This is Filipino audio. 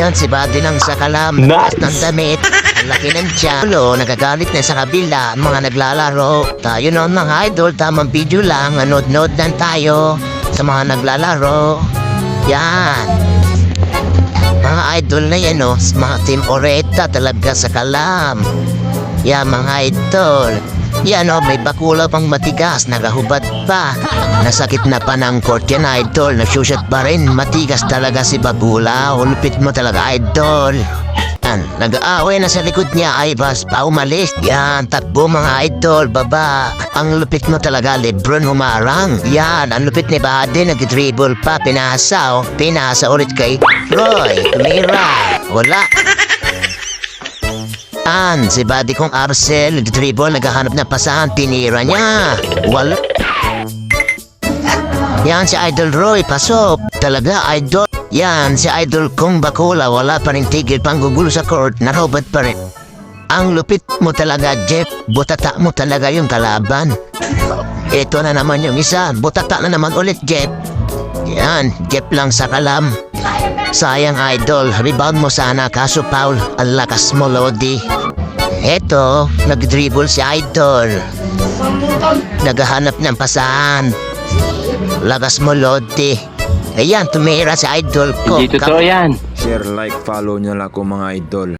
Yan si Buddy ng sakalam. Nice. Ng damit. Ang laki ng tiyan. Nagagalit na sa kabila. Mga naglalaro. Tayo noon mga idol. Tamang video lang. Anood-nood lang tayo. Sa mga naglalaro. Yan. Mga idol na yan o. Mga Team Oreta talaga sa kalam. Yan mga idol. Yan o, may bakula pang matigas, nagahubad pa. Nasakit na pa ng court yan, idol. Nagsusyat pa rin, matigas talaga si Bakula. Ulupit mo talaga, idol. Yan, nag-aaway na sa likod niya, ay bas pa umalis. Yan, takbo mga idol, baba. Ang lupit mo talaga, Lebron humarang. Yan, ang lupit ni Buddy, nag-dribble pa, pinasa o. Pinasa ulit kay Roy, tumira. Wala. Si Buddy kong Arcel, nag-dribble, naghahanap ng pasahan, tinira niya. Wala. Yan si Idol Roy, pasok. Talaga, Idol. Yan si Idol kong Bakula, wala pa rin tigil pang gugulo sa court, narobot pa rin. Ang lupit mo talaga, Jeff. Butata mo talaga yung kalaban. Ito na naman yung isa, butata na naman ulit, Jeff. Yan, Jeff lang sa kalam. Sayang, Idol, rebound mo sana, kaso foul, ang lakas mo, Lodi. Eto, nag-dribble si Idol. Naghahanap ng pasahan. Lakas mo, Lodi. Ayan, tumira si Idol ko. Hindi totoo yan. Share, like, follow nyo lang ako mga idol.